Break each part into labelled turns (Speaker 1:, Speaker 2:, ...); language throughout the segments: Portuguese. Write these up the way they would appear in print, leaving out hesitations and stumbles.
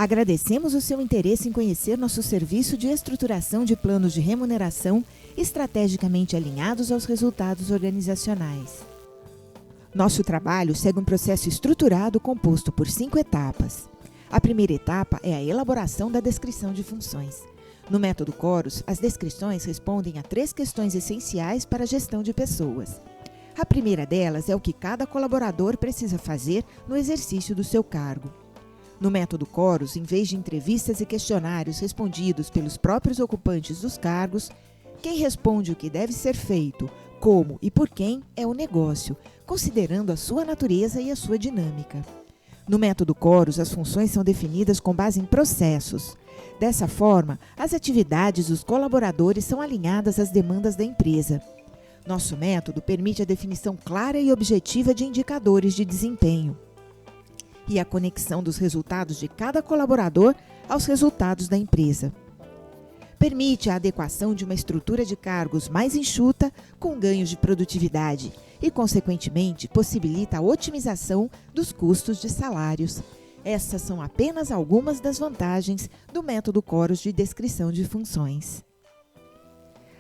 Speaker 1: Agradecemos o seu interesse em conhecer nosso serviço de estruturação de planos de remuneração estrategicamente alinhados aos resultados organizacionais. Nosso trabalho segue um processo estruturado composto por 5 etapas. A primeira etapa é a elaboração da descrição de funções. No método Chorus, as descrições respondem a 3 questões essenciais para a gestão de pessoas. A primeira delas é o que cada colaborador precisa fazer no exercício do seu cargo. No método Chorus, em vez de entrevistas e questionários respondidos pelos próprios ocupantes dos cargos, quem responde o que deve ser feito, como e por quem é o negócio, considerando a sua natureza e a sua dinâmica. No método Chorus, as funções são definidas com base em processos. Dessa forma, as atividades dos colaboradores são alinhadas às demandas da empresa. Nosso método permite a definição clara e objetiva de indicadores de desempenho e a conexão dos resultados de cada colaborador aos resultados da empresa. Permite a adequação de uma estrutura de cargos mais enxuta com ganhos de produtividade e, consequentemente, possibilita a otimização dos custos de salários. Essas são apenas algumas das vantagens do método Chorus de descrição de funções.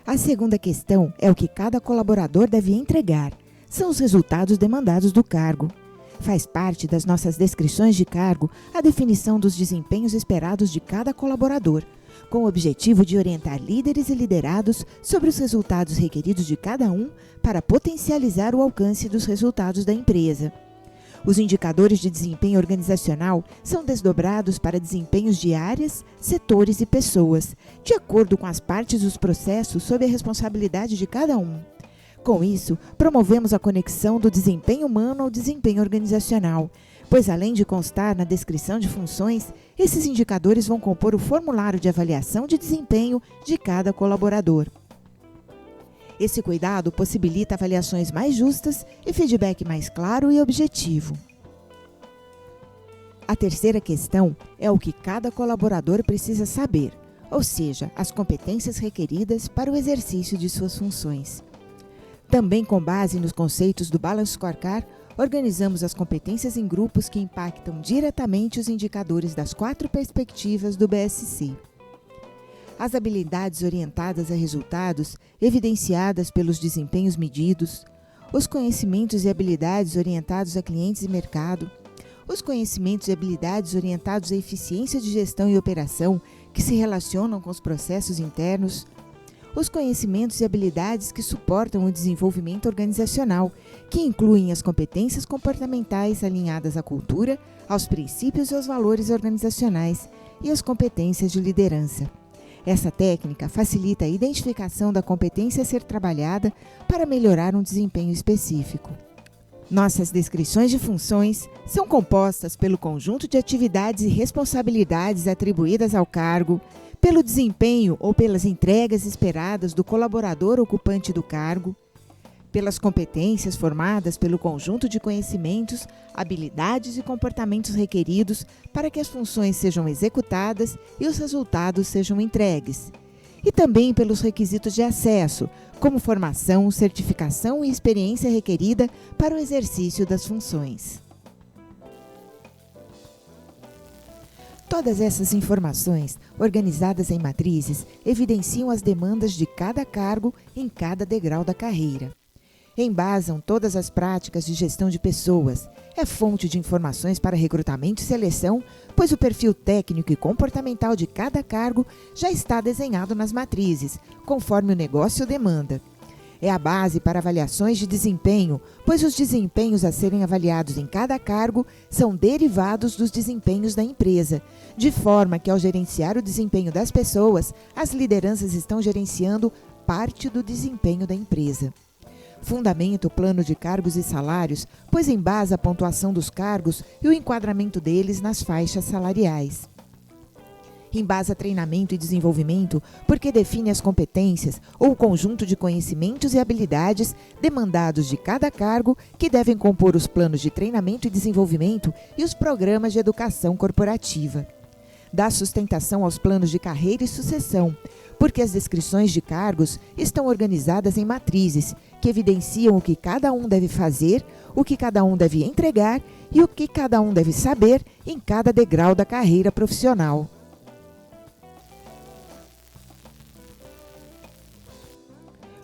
Speaker 1: A segunda questão é o que cada colaborador deve entregar. São os resultados demandados do cargo. Faz parte das nossas descrições de cargo a definição dos desempenhos esperados de cada colaborador, com o objetivo de orientar líderes e liderados sobre os resultados requeridos de cada um para potencializar o alcance dos resultados da empresa. Os indicadores de desempenho organizacional são desdobrados para desempenhos de áreas, setores e pessoas, de acordo com as partes dos processos sob a responsabilidade de cada um. Com isso, promovemos a conexão do desempenho humano ao desempenho organizacional, pois além de constar na descrição de funções, esses indicadores vão compor o formulário de avaliação de desempenho de cada colaborador. Esse cuidado possibilita avaliações mais justas e feedback mais claro e objetivo. A terceira questão é o que cada colaborador precisa saber, ou seja, as competências requeridas para o exercício de suas funções. Também com base nos conceitos do Balance Scorecard, organizamos as competências em grupos que impactam diretamente os indicadores das 4 perspectivas do BSC. As habilidades orientadas a resultados, evidenciadas pelos desempenhos medidos, os conhecimentos e habilidades orientados a clientes e mercado, os conhecimentos e habilidades orientados à eficiência de gestão e operação que se relacionam com os processos internos, os conhecimentos e habilidades que suportam o desenvolvimento organizacional, que incluem as competências comportamentais alinhadas à cultura, aos princípios e aos valores organizacionais e as competências de liderança. Essa técnica facilita a identificação da competência a ser trabalhada para melhorar um desempenho específico. Nossas descrições de funções são compostas pelo conjunto de atividades e responsabilidades atribuídas ao cargo, pelo desempenho ou pelas entregas esperadas do colaborador ocupante do cargo, pelas competências formadas pelo conjunto de conhecimentos, habilidades e comportamentos requeridos para que as funções sejam executadas e os resultados sejam entregues, e também pelos requisitos de acesso, como formação, certificação e experiência requerida para o exercício das funções. Todas essas informações, organizadas em matrizes, evidenciam as demandas de cada cargo em cada degrau da carreira. Embasam todas as práticas de gestão de pessoas, é fonte de informações para recrutamento e seleção, pois o perfil técnico e comportamental de cada cargo já está desenhado nas matrizes, conforme o negócio demanda. É a base para avaliações de desempenho, pois os desempenhos a serem avaliados em cada cargo são derivados dos desempenhos da empresa, de forma que, ao gerenciar o desempenho das pessoas, as lideranças estão gerenciando parte do desempenho da empresa. Fundamenta o plano de cargos e salários, pois embasa a pontuação dos cargos e o enquadramento deles nas faixas salariais. Embasa treinamento e desenvolvimento, porque define as competências ou o conjunto de conhecimentos e habilidades demandados de cada cargo que devem compor os planos de treinamento e desenvolvimento e os programas de educação corporativa. Dá sustentação aos planos de carreira e sucessão, porque as descrições de cargos estão organizadas em matrizes que evidenciam o que cada um deve fazer, o que cada um deve entregar e o que cada um deve saber em cada degrau da carreira profissional.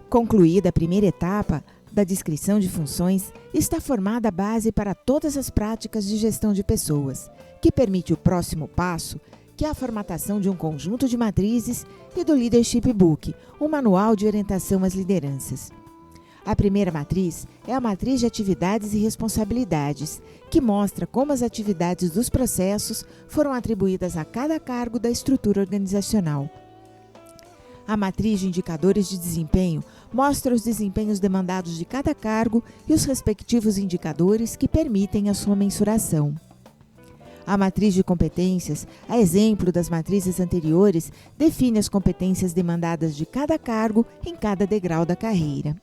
Speaker 1: Concluída a primeira etapa da descrição de funções, está formada a base para todas as práticas de gestão de pessoas, que permite o próximo passo, que é a formatação de um conjunto de matrizes e do Leadership Book, um manual de orientação às lideranças. A primeira matriz é a matriz de atividades e responsabilidades, que mostra como as atividades dos processos foram atribuídas a cada cargo da estrutura organizacional. A matriz de indicadores de desempenho mostra os desempenhos demandados de cada cargo e os respectivos indicadores que permitem a sua mensuração. A matriz de competências, a exemplo das matrizes anteriores, define as competências demandadas de cada cargo em cada degrau da carreira.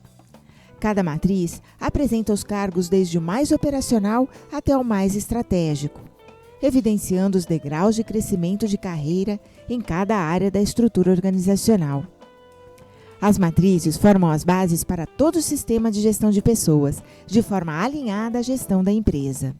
Speaker 1: Cada matriz apresenta os cargos desde o mais operacional até o mais estratégico, evidenciando os degraus de crescimento de carreira em cada área da estrutura organizacional. As matrizes formam as bases para todo o sistema de gestão de pessoas, de forma alinhada à gestão da empresa.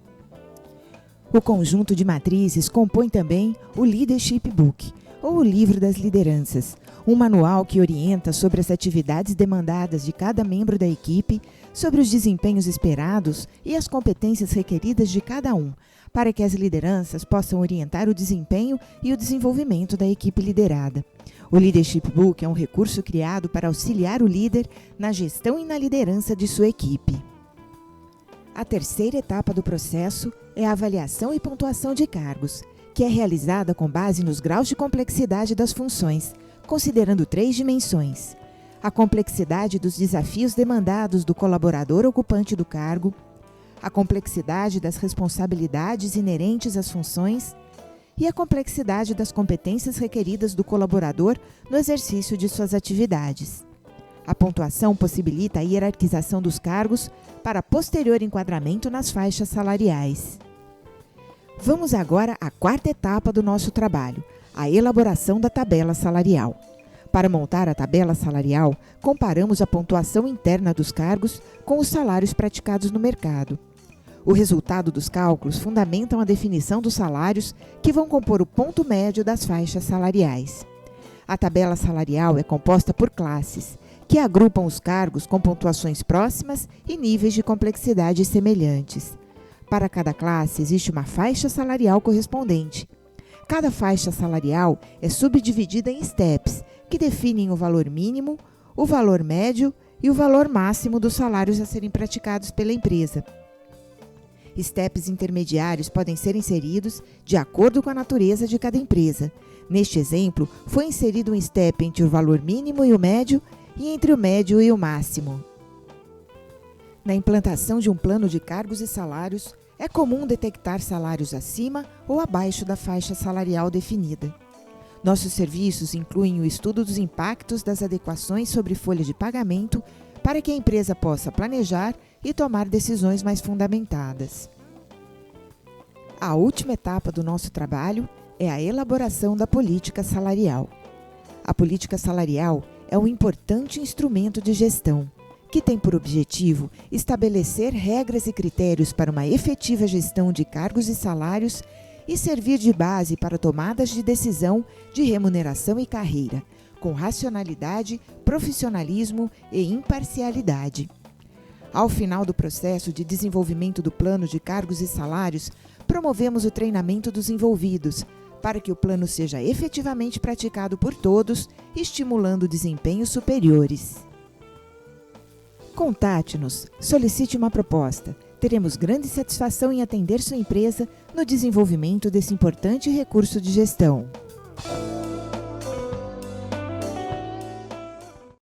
Speaker 1: O conjunto de matrizes compõe também o Leadership Book, ou o Livro das Lideranças, um manual que orienta sobre as atividades demandadas de cada membro da equipe, sobre os desempenhos esperados e as competências requeridas de cada um, para que as lideranças possam orientar o desempenho e o desenvolvimento da equipe liderada. O Leadership Book é um recurso criado para auxiliar o líder na gestão e na liderança de sua equipe. A terceira etapa do processo é a avaliação e pontuação de cargos, que é realizada com base nos graus de complexidade das funções, considerando 3 dimensões: a complexidade dos desafios demandados do colaborador ocupante do cargo, a complexidade das responsabilidades inerentes às funções e a complexidade das competências requeridas do colaborador no exercício de suas atividades. A pontuação possibilita a hierarquização dos cargos para posterior enquadramento nas faixas salariais. Vamos agora à quarta etapa do nosso trabalho, a elaboração da tabela salarial. Para montar a tabela salarial, comparamos a pontuação interna dos cargos com os salários praticados no mercado. O resultado dos cálculos fundamentam a definição dos salários que vão compor o ponto médio das faixas salariais. A tabela salarial é composta por classes, que agrupam os cargos com pontuações próximas e níveis de complexidade semelhantes. Para cada classe, existe uma faixa salarial correspondente. Cada faixa salarial é subdividida em steps, que definem o valor mínimo, o valor médio e o valor máximo dos salários a serem praticados pela empresa. Steps intermediários podem ser inseridos de acordo com a natureza de cada empresa. Neste exemplo, foi inserido um step entre o valor mínimo e o médio e entre o médio e o máximo. Na implantação de um plano de cargos e salários, é comum detectar salários acima ou abaixo da faixa salarial definida. Nossos serviços incluem o estudo dos impactos das adequações sobre folha de pagamento para que a empresa possa planejar e tomar decisões mais fundamentadas. A última etapa do nosso trabalho é a elaboração da política salarial. A política salarial é um importante instrumento de gestão, que tem por objetivo estabelecer regras e critérios para uma efetiva gestão de cargos e salários e servir de base para tomadas de decisão de remuneração e carreira, com racionalidade, profissionalismo e imparcialidade. Ao final do processo de desenvolvimento do plano de cargos e salários, promovemos o treinamento dos envolvidos, para que o plano seja efetivamente praticado por todos, estimulando desempenhos superiores. Contate-nos, solicite uma proposta. Teremos grande satisfação em atender sua empresa no desenvolvimento desse importante recurso de gestão.